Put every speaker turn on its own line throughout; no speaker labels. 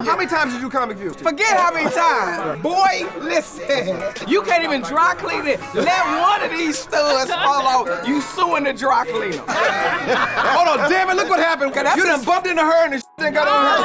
How many times did you do Comic View?
Forget how many times. Boy, listen, you can't even dry clean it. Let one of these studs fall off. You suing the dry cleaner.
Hold on, damn it, look what happened. You done bumped into her and the shit got on her.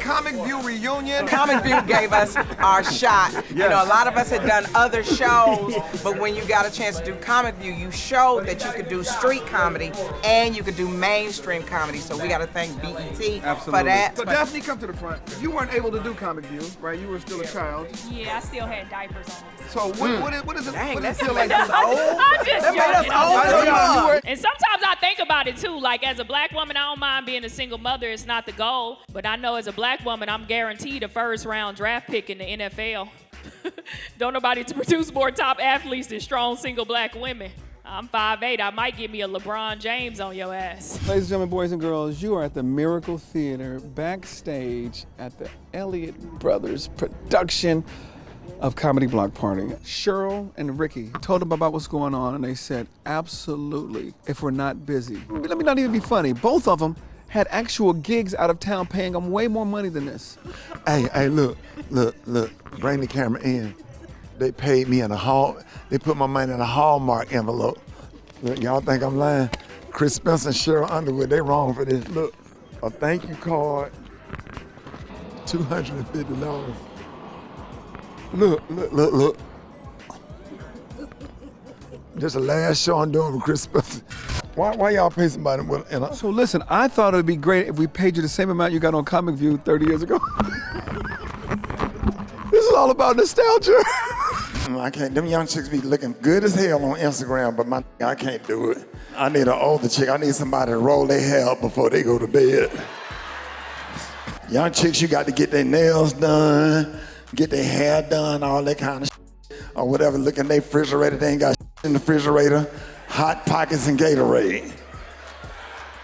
Comic View reunion.
Comic View gave us our shot.
Yes.
You know, a lot of us had done other shows, but when you got a chance to do Comic View, you showed that you could do street comedy and you could do mainstream comedy. So we got to thank BET for that.
So Daphne, come to the front. You weren't able to do Comic View, right? You were still a child.
Yeah, I still had diapers on.
So what is it?
Dang,
what does it
that's
feel like?
I'm just
That made us
joking.
old.
And sometimes I think about it too. Like as a black woman, I don't mind being a single mother. It's not the goal. But I know as a black woman, I'm guaranteed a first round draft pick in the NFL. Don't nobody to produce more top athletes than strong single black women. I'm 5'8". I might give me a LeBron James on your ass.
Ladies and gentlemen, boys and girls, you are at the Miracle Theater backstage at the Elliott Brothers production of Comedy Block Party. Cheryl and Rickey told them about what's going on, and they said, absolutely, if we're not busy. Let me not even be funny. Both of them had actual gigs out of town paying them way more money than this.
Hey, look, bring the camera in. They paid me in they put my money in a Hallmark envelope. Look, y'all think I'm lying? Chris Spencer and Cheryl Underwood, they wrong for this. Look, a thank you card, $250. Look. This is the last show I'm doing with Chris Spencer. Why y'all pay somebody with
So listen, I thought it'd be great if we paid you the same amount you got on Comic View 30 years ago. This is all about nostalgia.
I can't, them young chicks be looking good as hell on Instagram, but I can't do it. I need an older chick. I need somebody to roll their hair up before they go to bed. Young chicks, you got to get their nails done, get their hair done, all that kind of shit. Or whatever, look in their refrigerator, they ain't got shit in the refrigerator. Hot Pockets and Gatorade.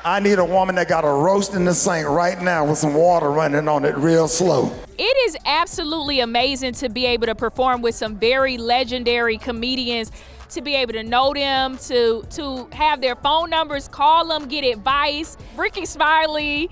I need a woman that got a roast in the sink right now with some water running on it real slow.
It is absolutely amazing to be able to perform with some very legendary comedians, to be able to know them, to have their phone numbers, call them, get advice. Rickey Smiley,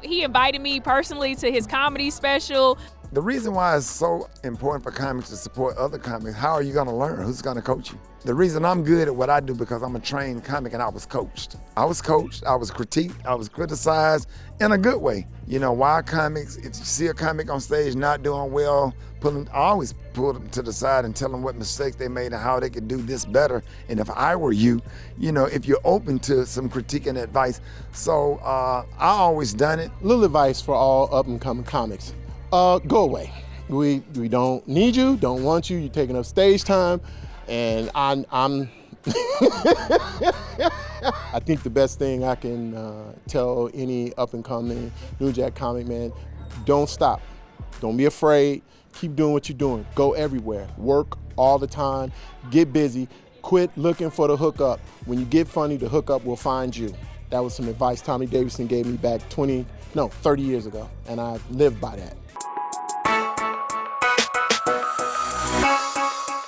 he invited me personally to his comedy special.
The reason why it's so important for comics to support other comics, how are you gonna learn? Who's gonna coach you? The reason I'm good at what I do because I'm a trained comic and I was coached. I was critiqued, I was criticized in a good way. You know, why comics, if you see a comic on stage not doing well, I always pull them to the side and tell them what mistakes they made and how they could do this better. And if I were you, if you're open to some critique and advice. So I always done it.
Little advice for all up and coming comics. Go away. We don't need you, don't want you, you're taking up stage time. And I'm I think the best thing I can tell any up and coming New Jack comic, man, don't stop. Don't be afraid. Keep doing what you're doing. Go everywhere. Work all the time. Get busy. Quit looking for the hookup. When you get funny, the hookup will find you. That was some advice Tommy Davidson gave me back 30 years ago, and I lived by that.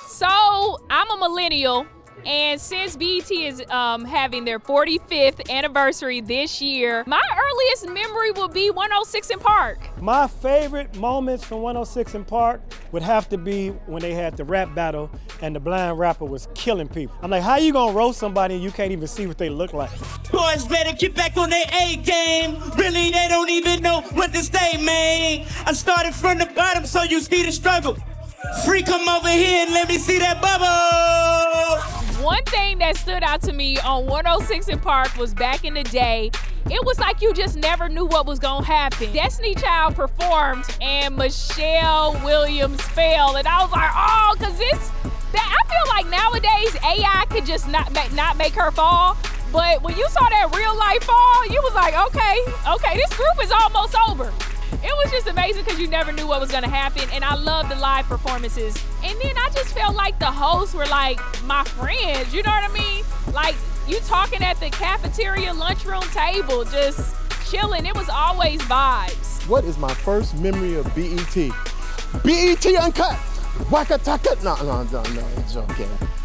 So I'm a millennial, and since BET is having their 45th anniversary this year, my earliest memory will be 106 in Park.
My favorite moments from 106 in Park would have to be when they had the rap battle and the blind rapper was killing people. I'm like, how you gonna roast somebody and you can't even see what they look like?
Boys better get back on their A game. Really, they don't even know what to say, man. I started from the bottom, so you see the struggle. Free, come over here and let me see that bubble.
One thing that stood out to me on 106 in Park was back in the day, it was like you just never knew what was gonna happen. Destiny Child performed and Michelle Williams fell, and I was like, oh, cause I feel like nowadays AI could just not make her fall. But when you saw that real life fall, you was like, okay, this group is almost over. It was just amazing because you never knew what was gonna happen, and I love the live performances. And then I just felt like the hosts were like my friends, you know what I mean? Like you talking at the cafeteria lunchroom table, just chilling. It was always vibes.
What is my first memory of BET? BET Uncut. Waka taka. No, I'm joking.